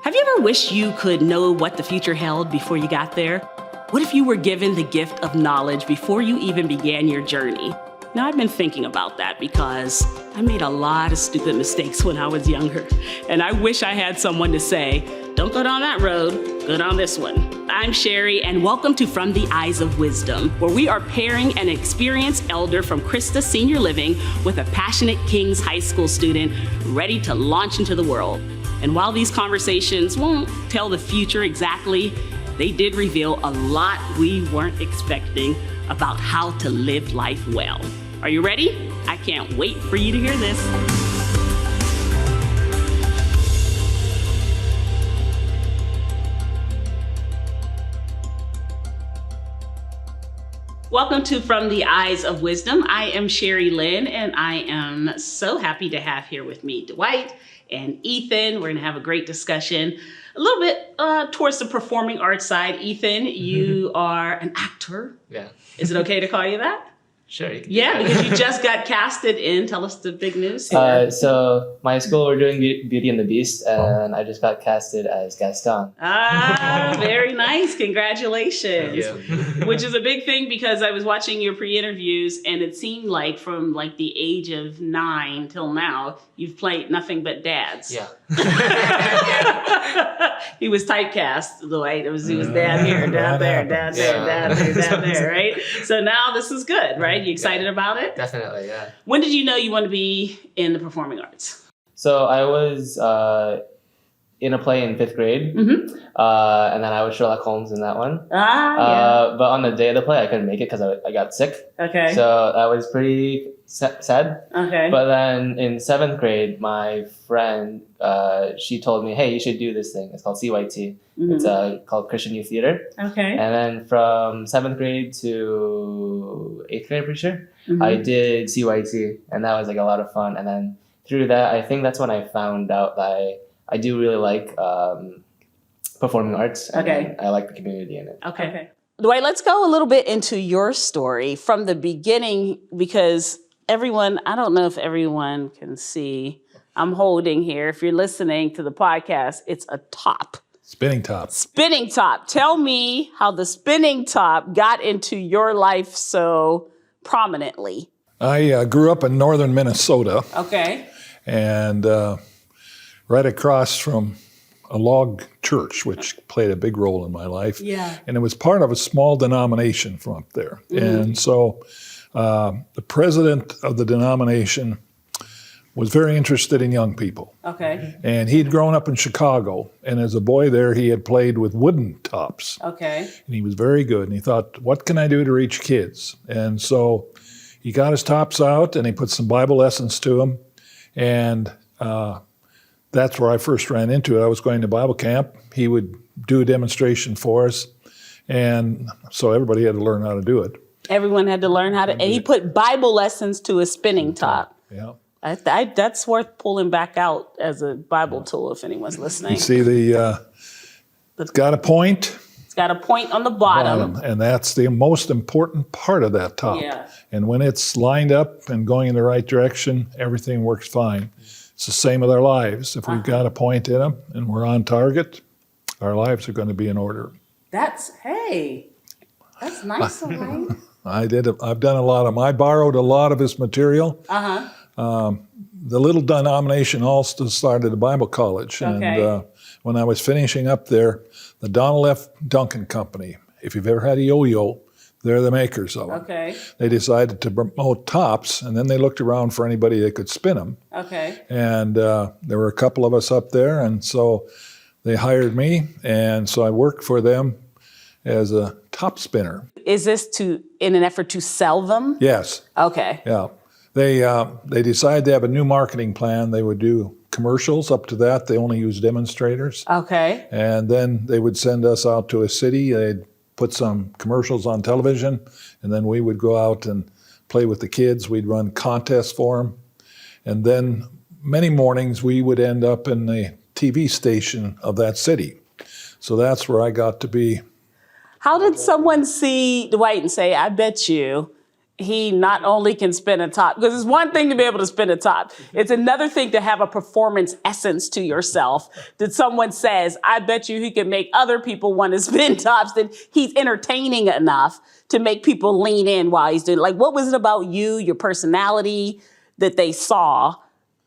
Have you ever wished you could know what the future held before you got there? What if you were given the gift of knowledge before you even began your journey? Now, I've been thinking about that because I made a lot of stupid mistakes when I was younger. And I wish I had someone to say, don't go down that road, go down this one. I'm Sherry, and welcome to From the Eyes of Wisdom, where we are pairing an experienced elder from Christa Senior Living with a passionate King's High School student ready to launch into the world. And while these conversations won't tell the future exactly, they did reveal a lot we weren't expecting about how to live life well. Are you ready? I can't wait for you to hear this. Welcome to From the Eyes of Wisdom. I am Sherry Lynn, and I am so happy to have here with me Dwight and Ethan. We're gonna have a great discussion. A little bit towards the performing arts side. Ethan, you are an actor. Yeah. Is it okay to call you that? Sure. Yeah, because you just got casted in. Tell us the big news here. So my school, we're doing Beauty and the Beast, and I just got casted as Gaston. Ah, very nice. Congratulations. Thank you. Which is a big thing because I was watching your pre-interviews and it seemed like from like the age of 9 till now, you've played nothing but dads. Yeah. He was typecast, Dwight. He was dad here, dad there, dad there, dad there, dad there, right? So now this is good, right? You excited about it? Definitely, yeah. When did you know you want to be in the performing arts? So I was in a play in 5th grade, and then I was Sherlock Holmes in that one. Yeah. But on the day of the play, I couldn't make it because I got sick. Okay. So that was pretty sad. Okay. But then in 7th grade, my friend, she told me, hey, you should do this thing. It's called CYT. It's called Christian Youth Theater. Okay. And then from 7th grade to 8th grade, I'm pretty sure, I did CYT, and that was like a lot of fun. And then through that, I think that's when I found out that I do really like performing arts. And I like the community in it. Okay. Dwight, let's go a little bit into your story from the beginning because everyone, I don't know if everyone can see, I'm holding here. If you're listening to the podcast, it's a top. Spinning top. Spinning top. Tell me how the spinning top got into your life so prominently. I grew up in northern Minnesota. Okay. And right across from a log church, which played a big role in my life. Yeah. And it was part of a small denomination from up there. And so the president of the denomination was very interested in young people. Okay. And he'd grown up in Chicago. And as a boy there, he had played with wooden tops. Okay. And he was very good. And he thought, what can I do to reach kids? And so he got his tops out and he put some Bible lessons to them. And that's where I first ran into it. I was going to Bible camp. He would do a demonstration for us. And so everybody had to learn how to do it. Everyone had to learn how to, and he put Bible lessons to a spinning top. Yeah. That's worth pulling back out as a Bible tool if anyone's listening. You see it's got a point. It's got a point on the bottom. And that's the most important part of that top. Yeah. And when it's lined up and going in the right direction, everything works fine. It's the same with our lives. If we've got a point in them and we're on target, our lives are going to be in order. That's nice, right? I've done a lot of them. I borrowed a lot of his material. The little denomination also started a Bible college. Okay. And when I was finishing up there, the Donald F. Duncan Company, if you've ever had a yo-yo, they're the makers of them. Okay. They decided to promote tops, and then they looked around for anybody that could spin them. Okay. And there were a couple of us up there, and so they hired me, and so I worked for them as a top spinner. Is this in an effort to sell them? Yes. Okay. Yeah. They decided to have a new marketing plan. They would do commercials. Up to that, they only used demonstrators. Okay. And then they would send us out to a city. They'd put some commercials on television, and then we would go out and play with the kids. We'd run contests for them. And then many mornings, we would end up in the TV station of that city. So that's where I got to be. How did someone see Dwight and say, I bet you he not only can spin a top, because it's one thing to be able to spin a top. It's another thing to have a performance essence to yourself that someone says, I bet you he can make other people want to spin tops, that he's entertaining enough to make people lean in while he's doing it. Like, what was it about you, your personality that they saw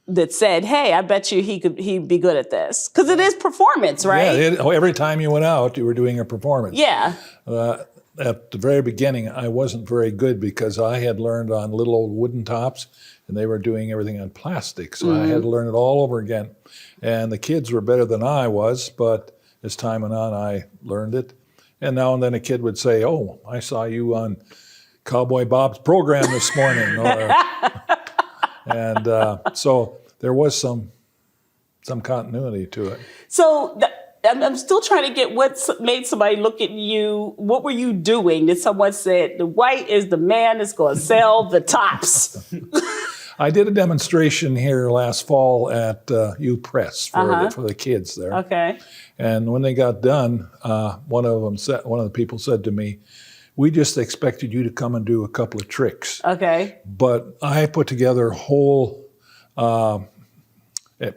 that said, hey, I bet you he'd be good at this? Because it is performance, right? Yeah, every time you went out, you were doing a performance. Yeah. At the very beginning, I wasn't very good because I had learned on little old wooden tops, and they were doing everything on plastic. So I had to learn it all over again. And the kids were better than I was, but as time went on, I learned it. And now and then a kid would say, oh, I saw you on Cowboy Bob's program this morning. So there was some continuity to it. So I'm still trying to get what made somebody look at you. What were you doing that someone said, Dwight is the man that's going to sell the tops? I did a demonstration here last fall at U Press for the kids there. Okay. And when they got done, one of the people said to me, we just expected you to come and do a couple of tricks. Okay. But I put together a whole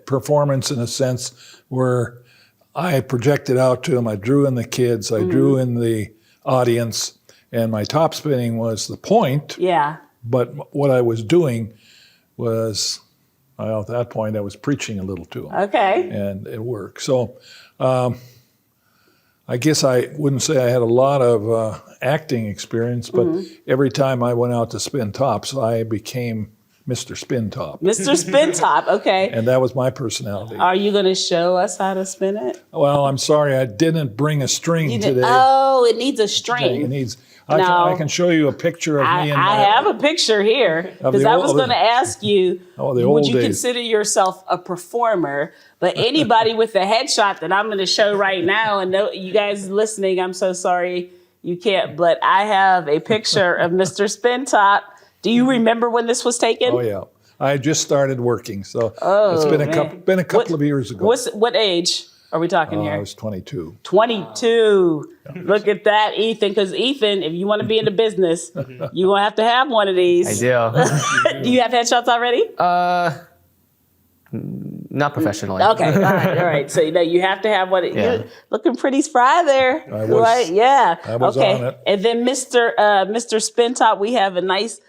performance in a sense where I projected out to them. I drew in the kids. I drew in the audience. And my top spinning was the point. Yeah. But what I was doing was, well, at that point, I was preaching a little to them. Okay. And it worked. So I guess I wouldn't say I had a lot of acting experience, but every time I went out to spin tops, I became Mr. Spin Top. Mr. Spin Top, okay. And that was my personality. Are you going to show us how to spin it? Well, I'm sorry, I didn't bring a string today. Oh, it needs a string. It needs. I can show you a picture of me. I have a picture here because I was going to ask you, would you consider yourself a performer? But anybody with a headshot that I'm going to show right now, and you guys listening, I'm so sorry you can't, but I have a picture of Mr. Spin Top. Do you remember when this was taken? Oh, yeah. I just started working, so it's been a couple of years ago. What age are we talking here? I was 22. 22. Look at that, Ethan. Because Ethan, if you want to be in the business, you're going to have one of these. I do. Do you have headshots already? Not professionally. Okay, all right. So you have to have one. Yeah. You're looking pretty spry there. I was. Right? Yeah. I was on it. And then Mr. Spin Top, we have a nice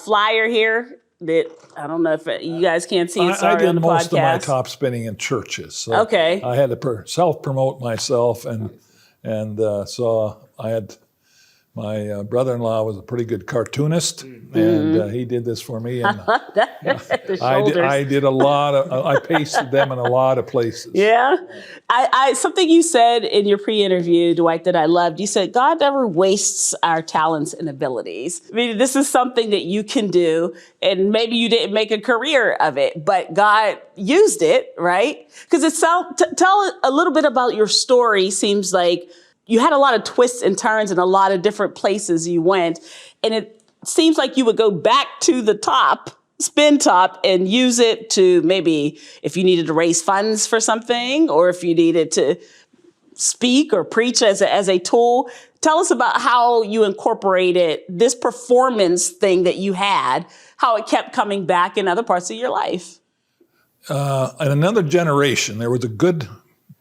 flyer here that I don't know if you guys can't see it. Sorry, I did on the most podcast. of my top spinning in churches. So okay. I had to self-promote myself, and so I had my brother-in-law was a pretty good cartoonist, and he did this for me. And I did a lot of. I pasted them in a lot of places. Yeah, I something you said in your pre-interview, Dwight, that I loved. You said God never wastes our talents and abilities. I mean, this is something that you can do, and maybe you didn't make a career of it, but God used it, right? Because tell a little bit about your story. Seems like you had a lot of twists and turns and a lot of different places you went. And it seems like you would go back to the top, spin top, and use it to maybe if you needed to raise funds for something or if you needed to speak or preach as a tool. Tell us about how you incorporated this performance thing that you had, how it kept coming back in other parts of your life. In another generation, there was a good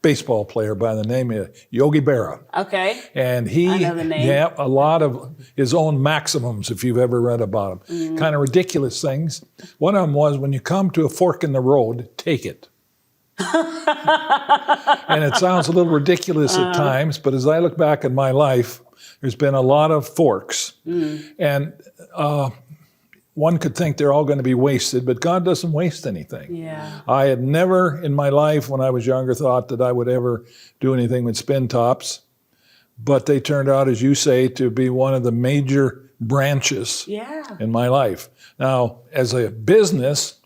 baseball player by the name of Yogi Berra. Okay. And he had a lot of his own maximums, if you've ever read about them. Kind of ridiculous things. One of them was, when you come to a fork in the road, take it. And it sounds a little ridiculous at times, but as I look back at my life, there's been a lot of forks. And one could think they're all going to be wasted, but God doesn't waste anything. Yeah. I had never in my life when I was younger thought that I would ever do anything with spin tops, but they turned out, as you say, to be one of the major branches in my life. Now, as a business,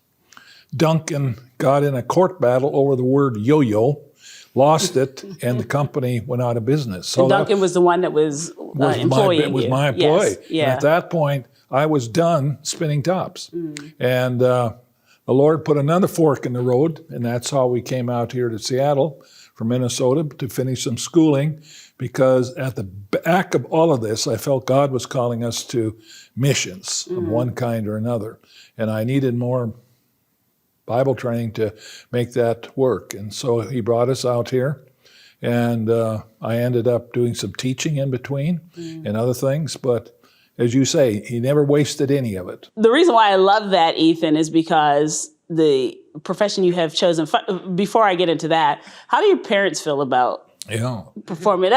Duncan got in a court battle over the word yo-yo, lost it, and the company went out of business. So and Duncan was the one that was employing you. Was my employee. Yes. Yeah. And at that point, I was done spinning tops. And the Lord put another fork in the road, and that's how we came out here to Seattle from Minnesota to finish some schooling, because at the back of all of this, I felt God was calling us to missions of one kind or another. And I needed more Bible training to make that work. And so he brought us out here. And I ended up doing some teaching in between and other things. But as you say, he never wasted any of it. The reason why I love that, Ethan, is because the profession you have chosen, before I get into that, how do your parents feel about performing?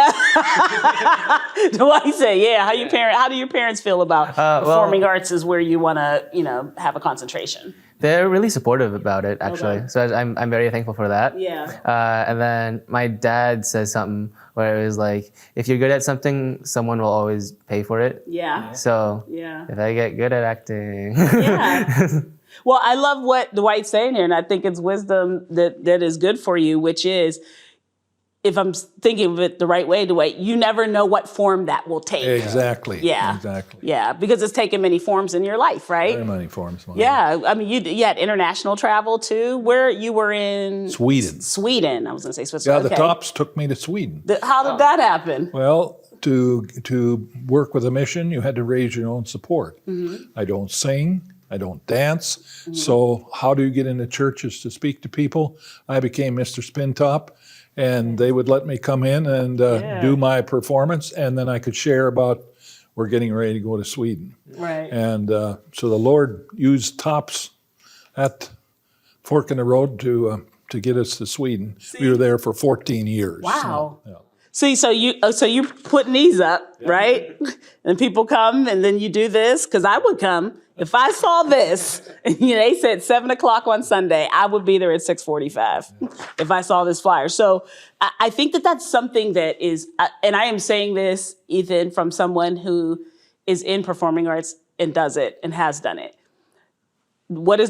Dwight say, yeah. How do your parents feel about performing arts is where you want to, have a concentration? They're really supportive about it, actually. Okay. So I'm very thankful for that. Yeah. And then my dad says something where it was like, if you're good at something, someone will always pay for it. Yeah. So if I get good at acting. Yeah. Well, I love what Dwight's saying here, and I think it's wisdom that is good for you, which is, if I'm thinking of it the right way, Dwight, you never know what form that will take. Exactly. Yeah. Exactly. Yeah, because it's taken many forms in your life, right? Very many forms. Yeah. I mean, you had international travel too. Where you were in Sweden. Sweden. I was going to say Switzerland. Yeah, the Tops took me to Sweden. How did that happen? Well, to work with a mission, you had to raise your own support. I don't sing. I don't dance. So how do you get into churches to speak to people? I became Mr. Spintop, and they would let me come in and do my performance, and then I could share about we're getting ready to go to Sweden. Right. And so the Lord used Tops at Fork in the Road to get us to Sweden. We were there for 14 years. Wow. So, yeah. See, so you're putting these up, right? And people come, and then you do this, because I would come. If I saw this, and they said 7:00 on Sunday, I would be there at 6:45 if I saw this flyer. So I think that that's something that is, and I am saying this, Ethan, from someone who is in performing arts and does it and has done it. What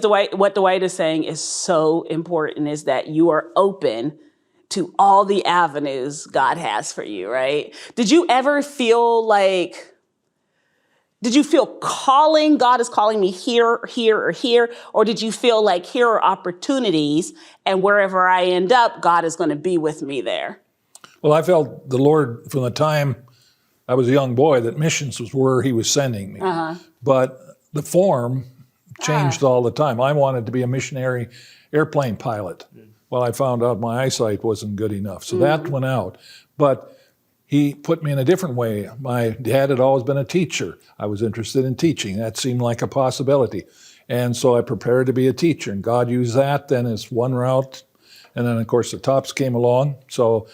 Dwight is saying is so important, is that you are open to all the avenues God has for you, right? Did you ever feel like, God is calling me here, here, or here? Or did you feel like here are opportunities, and wherever I end up, God is going to be with me there? Well, I felt the Lord from the time I was a young boy that missions was where he was sending me. But the form changed all the time. I wanted to be a missionary airplane pilot. Well, I found out my eyesight wasn't good enough. So that went out. But he put me in a different way. My dad had always been a teacher. I was interested in teaching. That seemed like a possibility. And so I prepared to be a teacher. And God used that then as one route. And then, of course, the Tops came along. So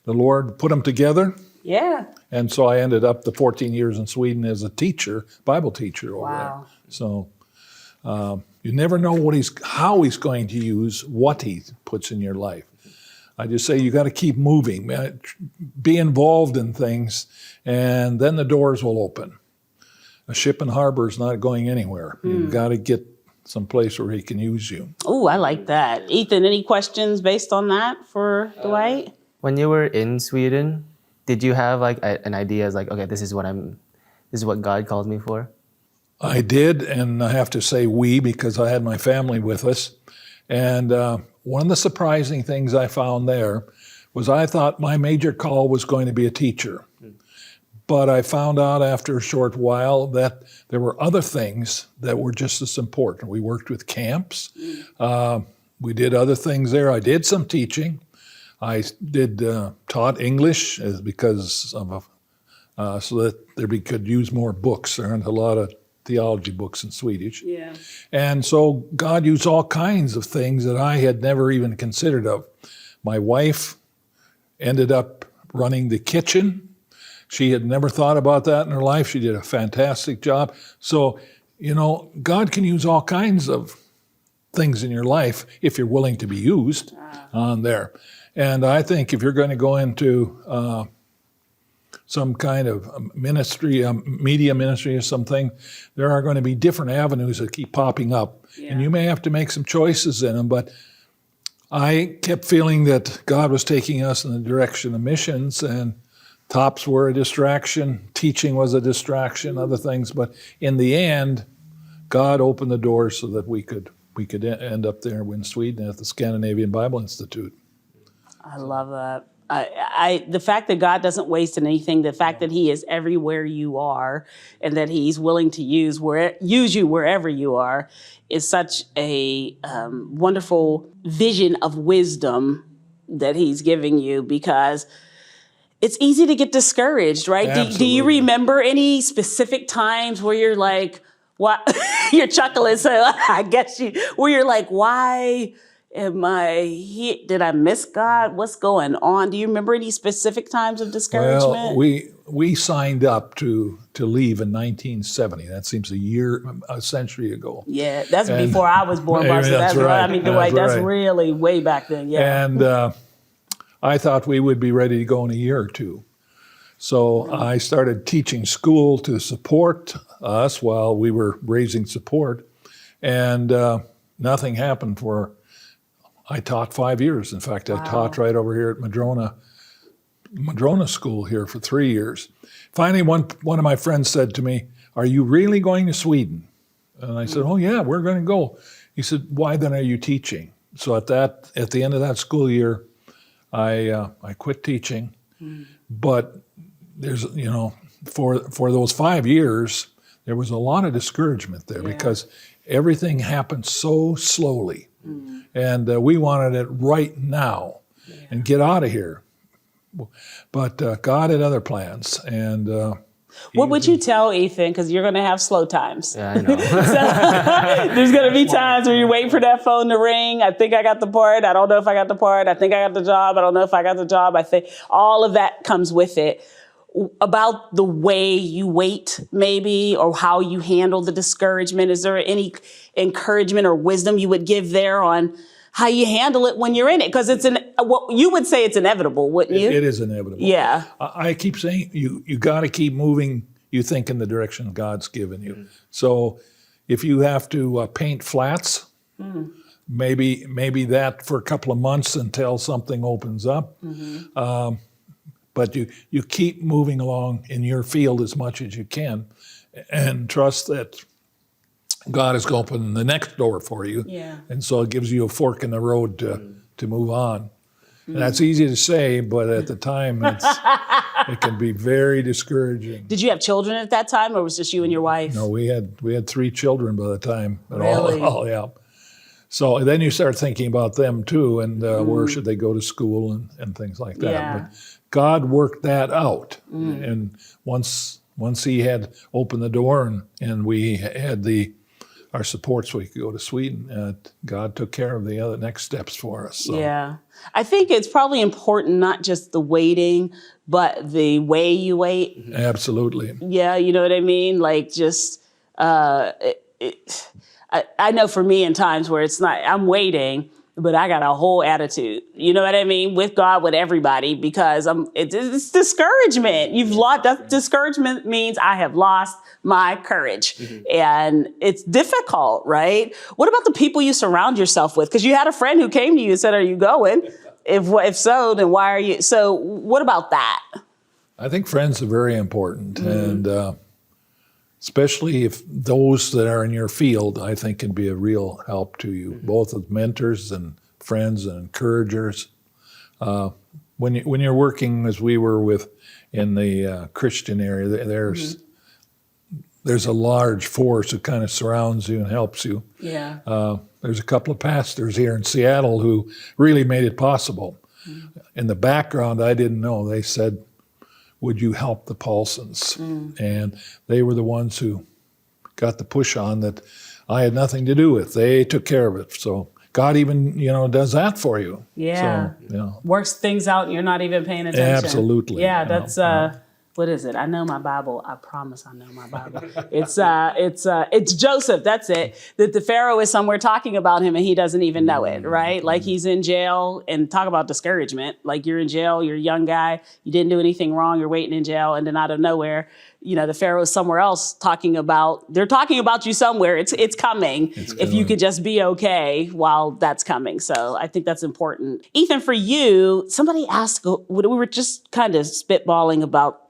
the Lord put them together. Yeah. And so I ended up the 14 years in Sweden as a teacher, Bible teacher over there. So you never know how he's going to use what he puts in your life. I just say you got to keep moving, be involved in things, and then the doors will open. A ship in harbor is not going anywhere. You've got to get someplace where he can use you. Oh, I like that. Ethan, any questions based on that for Dwight? When you were in Sweden, did you have like an idea as like, okay, this is what God called me for? I did, and I have to say we, because I had my family with us. And one of the surprising things I found there was I thought my major call was going to be a teacher. But I found out after a short while that there were other things that were just as important. We worked with camps. We did other things there. I did some teaching. I taught English because of so that we could use more books. There aren't a lot of theology books in Swedish. Yeah. And so God used all kinds of things that I had never even considered of. My wife ended up running the kitchen. She had never thought about that in her life. She did a fantastic job. So, God can use all kinds of things in your life if you're willing to be used on there. And I think if you're going to go into some kind of ministry, media ministry or something, there are going to be different avenues that keep popping up. Yeah. And you may have to make some choices in them, but I kept feeling that God was taking us in the direction of missions, and Tops were a distraction, teaching was a distraction, other things. But in the end, God opened the doors so that we could end up there in Sweden at the Scandinavian Bible Institute. I love that. The fact that God doesn't waste anything, the fact that He is everywhere you are, and that He's willing to use you wherever you are, is such a wonderful vision of wisdom that He's giving you, because it's easy to get discouraged, right? Do you remember any specific times where you're like, what? You're chuckling, so I guess where you're like, why am I here? Did I miss God? What's going on? Do you remember any specific times of discouragement? Well, we signed up to leave in 1970. That seems a century ago. Yeah, that's before I was born, Marcia. That's right. I mean, Dwight, that's really way back then. Yeah. And I thought we would be ready to go in a year or two. So I started teaching school to support us while we were raising support. And nothing happened I taught 5 years. In fact, I taught right over here at Madrona School here for 3 years. Finally, one of my friends said to me, "Are you really going to Sweden?" And I said, "Oh yeah, we're going to go." He said, "Why then are you teaching?" So at the end of that school year, I quit teaching. But there's, for those 5 years, there was a lot of discouragement there because everything happened so slowly. And we wanted it right now and get out of here. But God had other plans. And what would you tell Ethan? Because you're going to have slow times. Yeah, I know. So, there's going to be times where you're waiting for that phone to ring. I think I got the part. I don't know if I got the part. I think I got the job. I don't know if I got the job. I think all of that comes with it. About the way you wait, maybe, or how you handle the discouragement. Is there any encouragement or wisdom you would give there on how you handle it when you're in it? Because you would say it's inevitable, wouldn't you? It is inevitable. Yeah. I keep saying you got to keep moving. You think in the direction God's given you. So if you have to paint flats, maybe that for a couple of months until something opens up. But you keep moving along in your field as much as you can and trust that God is going to open the next door for you. Yeah. And so it gives you a fork in the road to move on. And that's easy to say, but at the time, it can be very discouraging. Did you have children at that time, or was it just you and your wife? No, we had 3 children by the time. Really? Yeah. So then you start thinking about them too, and where should they go to school and things like that. Yeah. But God worked that out. And once He had opened the door and we had our support so we could go to Sweden, God took care of the other next steps for us. So. Yeah. I think it's probably important, not just the waiting, but the way you wait. Absolutely. Yeah, you know what I mean? Like just, I know for me in times where it's not, I'm waiting, but I got a whole attitude. You know what I mean? With God, with everybody, because it's discouragement. Discouragement means I have lost my courage. And it's difficult, right? What about the people you surround yourself with? Because you had a friend who came to you and said, "Are you going? If so, then why are you?" So what about that? I think friends are very important. And especially if those that are in your field, I think can be a real help to you, both as mentors and friends and encouragers. When you're working, as we were in the Christian area, there's a large force that kind of surrounds you and helps you. Yeah. There's a couple of pastors here in Seattle who really made it possible. In the background, I didn't know. They said, "Would you help the Paulsons?" And they were the ones who got the push on that I had nothing to do with. They took care of it. So God even, does that for you. Yeah. So, Works things out and you're not even paying attention. Absolutely. Yeah, that's what is it? I know my Bible. I promise I know my Bible. It's Joseph. That's it. That the Pharaoh is somewhere talking about him and he doesn't even know it, right? Like he's in jail, and talk about discouragement. Like you're in jail, you're a young guy, you didn't do anything wrong, you're waiting in jail, and then out of nowhere, the Pharaoh is somewhere else they're talking about you somewhere. It's coming. If you could just be okay while that's coming. So I think that's important. Ethan, for you, somebody asked, we were just kind of spitballing about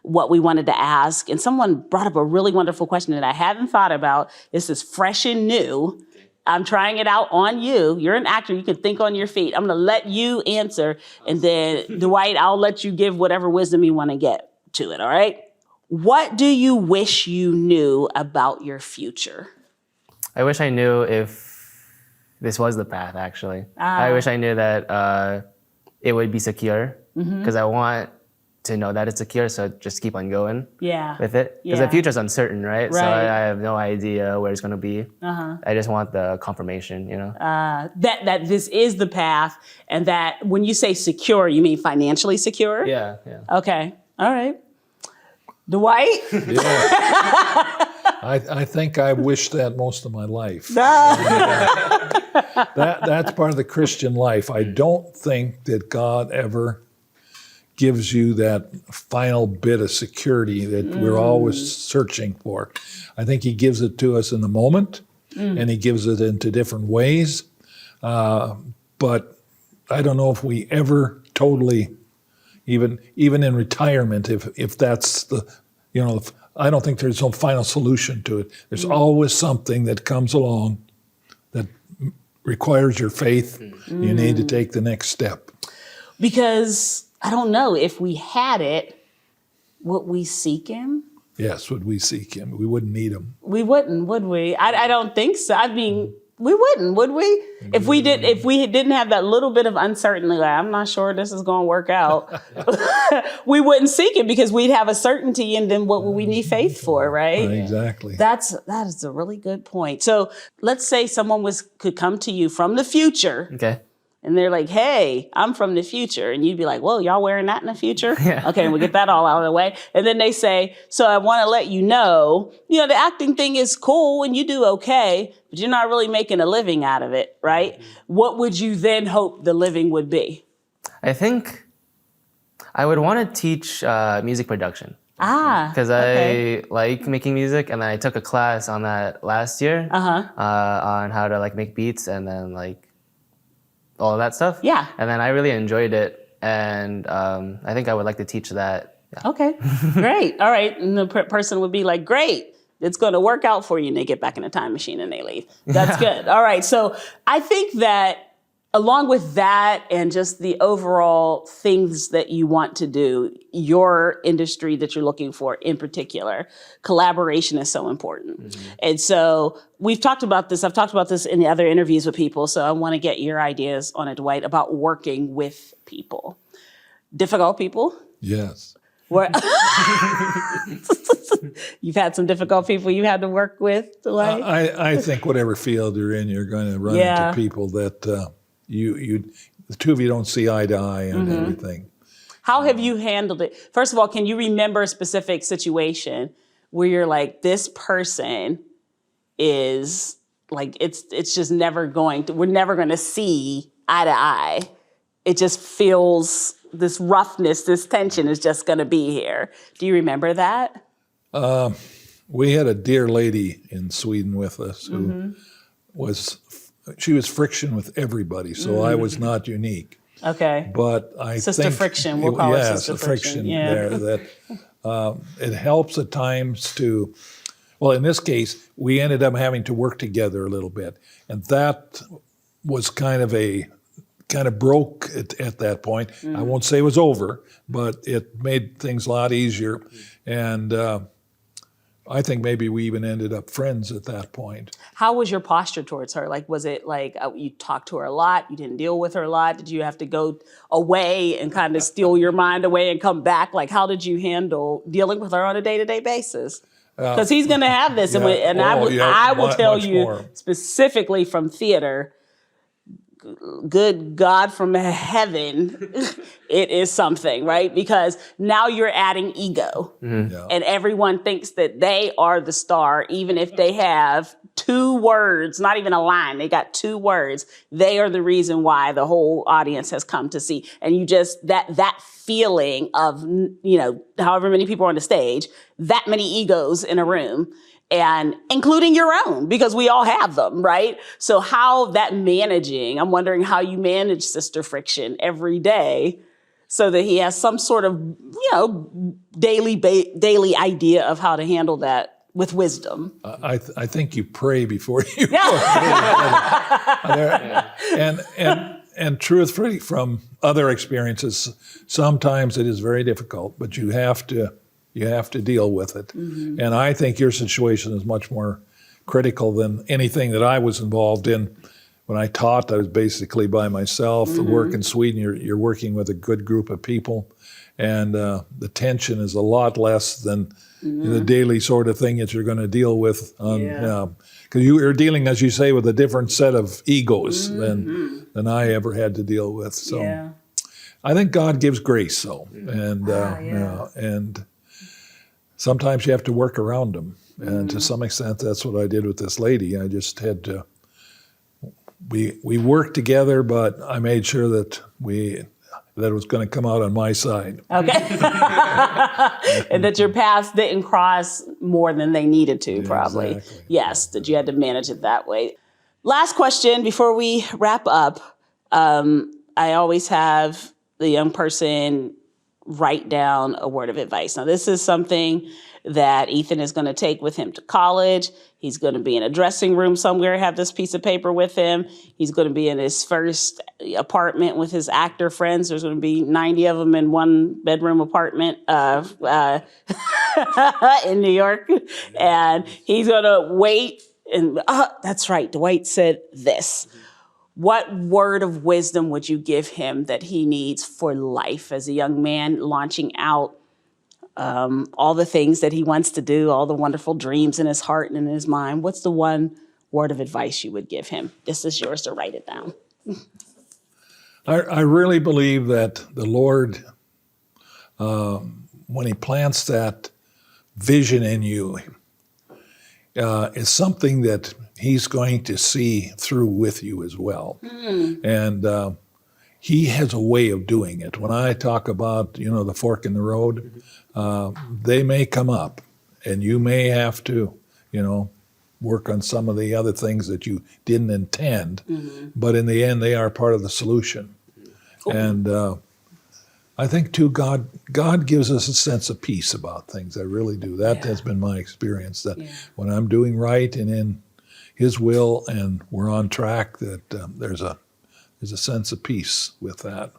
what we wanted to ask. And someone brought up a really wonderful question that I hadn't thought about. This is fresh and new. I'm trying it out on you. You're an actor. You can think on your feet. I'm going to let you answer. And then, Dwight, I'll let you give whatever wisdom you want to get to it, all right? What do you wish you knew about your future? I wish I knew if this was the path, actually. I wish I knew that it would be secure, because I want to know that it's secure, so just keep on going with it. Because the future's uncertain, right? So I have no idea where it's going to be. I just want the confirmation, That this is the path, and that when you say secure, you mean financially secure? Yeah. Okay, all right. Dwight? Yeah. I think I wish that most of my life. That's part of the Christian life. I don't think that God ever gives you that final bit of security that we're always searching for. I think he gives it to us in the moment, and he gives it into different ways. But I don't know if we ever totally, even in retirement, if that's the, I don't think there's no final solution to it. There's always something that comes along that requires your faith. You need to take the next step. Because I don't know, if we had it, would we seek him? Yes, would we seek him? We wouldn't need him. We wouldn't, would we? I don't think so. I mean, we wouldn't, would we? If we didn't have that little bit of uncertainty, like, I'm not sure this is going to work out, we wouldn't seek it, because we'd have a certainty, and then what would we need faith for, right? Exactly. That is a really good point. So let's say someone could come to you from the future. Okay. And they're like, hey, I'm from the future. And you'd be like, whoa, y'all wearing that in the future? Yeah. Okay, and we get that all out of the way. And then they say, so I want to let you know, the acting thing is cool and you do okay, but you're not really making a living out of it, right? What would you then hope the living would be? I think I would want to teach music production. Because okay. I like making music, and then I took a class on that last year on how to make beats and then all of that stuff. Yeah. And then I really enjoyed it, and I think I would like to teach that. Yeah. Okay, great. All right, and the person would be like, great, it's going to work out for you, and they get back in the time machine and they leave. That's good. All right, so I think that along with that and just the overall things that you want to do, your industry that you're looking for in particular, collaboration is so important. And so we've talked about this. I've talked about this in the other interviews with people. So I want to get your ideas on it, Dwight, about working with people. Difficult people? Yes. You've had some difficult people you had to work with, Dwight? I think whatever field you're in, you're going to run into people that the two of you don't see eye to eye on everything. How have you handled it? First of all, can you remember a specific situation where you're like, this person is like, it's just never we're never going to see eye to eye. It just feels, this roughness, this tension is just going to be here. Do you remember that? We had a dear lady in Sweden with us who she was friction with everybody, so I was not unique. Okay. But Sister Friction, we'll call her Sister Friction. There that it helps at times to, well, in this case, we ended up having to work together a little bit, and that was kind of broke at that point. I won't say it was over, but it made things a lot easier, and I think maybe we even ended up friends at that point. How was your posture towards her? Like, was it like you talked to her a lot? You didn't deal with her a lot? Did you have to go away and kind of steal your mind away and come back? Like, how did you handle dealing with her on a day-to-day basis? Because he's going to have this. I will tell you specifically from theater, good God from heaven, it is something, right? Because now you're adding ego. And everyone thinks that they are the star, even if they have 2 words, not even a line, they got 2 words. They are the reason why the whole audience has come to see. And you just, that feeling of, however many people are on the stage, that many egos in a room, and including your own, because we all have them, right? So how that managing, I'm wondering how you manage Sister Friction every day so that he has some sort of, daily idea of how to handle that with wisdom? I think you pray before you and truthfully, from other experiences, sometimes it is very difficult, but you have to deal with it. Mm-hmm. And I think your situation is much more critical than anything that I was involved in. When I taught, I was basically by myself. Mm-hmm. The work in Sweden, you're working with a good group of people, and the tension is a lot less than the daily sort of thing that you're going to deal with. Because you're dealing, as you say, with a different set of egos than I ever had to deal with. So I think God gives grace, though, and and sometimes you have to work around them. And to some extent, that's what I did with this lady. I just had to. We worked together, but I made sure that it was going to come out on my side. Okay. And that your paths didn't cross more than they needed to, probably. Exactly. Yes, that you had to manage it that way. Last question before we wrap up. I always have the young person write down a word of advice. Now, this is something that Ethan is going to take with him to college. He's going to be in a dressing room somewhere, have this piece of paper with him. He's going to be in his first apartment with his actor friends. There's going to be 90 of them in one bedroom apartment in New York. And he's going to wait. And that's right, Dwight said this. What word of wisdom would you give him that he needs for life as a young man launching out all the things that he wants to do, all the wonderful dreams in his heart and in his mind? What's the one word of advice you would give him? This is yours to write it down. I really believe that the Lord, when he plants that vision in you, is something that he's going to see through with you as well. And he has a way of doing it. When I talk about, the fork in the road, they may come up, and you may have to, work on some of the other things that you didn't intend, but in the end, they are part of the solution. Cool. And I think, too, God gives us a sense of peace about things. I really do. That has been my experience, that when I'm doing right and in his will and we're on track, that there's a sense of peace with that.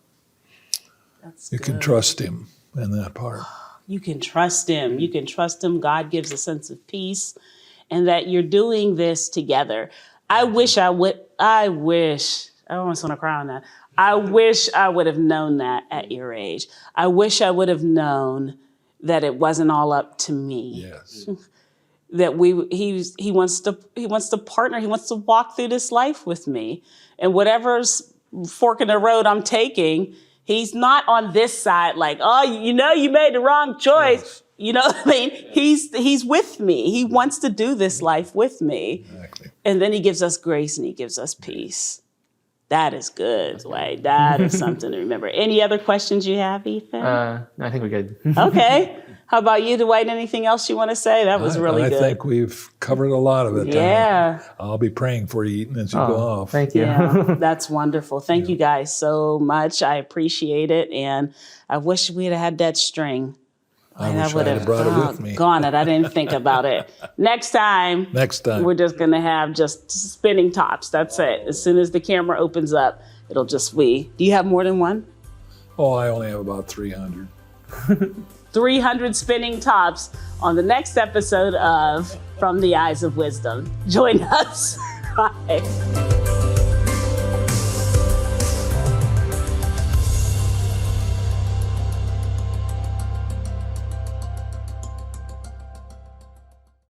You can trust him in that part. You can trust him. You can trust him. God gives a sense of peace, and that you're doing this together. I almost want to cry on that. I wish I would have known that at your age. I wish I would have known that it wasn't all up to me. Yes. That he wants to partner. He wants to walk through this life with me, and whatever's fork in the road I'm taking, he's not on this side like, you made the wrong choice. Yes. You know what I mean? He's with me. He wants to do this life with me. Exactly. And then he gives us grace and he gives us peace. That is good, Dwight. That is something to remember. Any other questions you have, Ethan? No, I think we're good. Okay. How about you, Dwight? Anything else you want to say? That was really good. I think we've covered a lot of it. Yeah. I'll be praying for you, Ethan, as you go off. Thank you. Yeah, that's wonderful. Thank you guys so much. I appreciate it. And I wish we'd have had that string. I wish I had brought it with me. Gone it. I didn't think about it. Next time, we're just going to have just spinning tops. That's it. As soon as the camera opens up, it'll just be. Do you have more than one? Oh, I only have about 300. 300 spinning tops on the next episode of From the Eyes of Wisdom. Join us. Bye.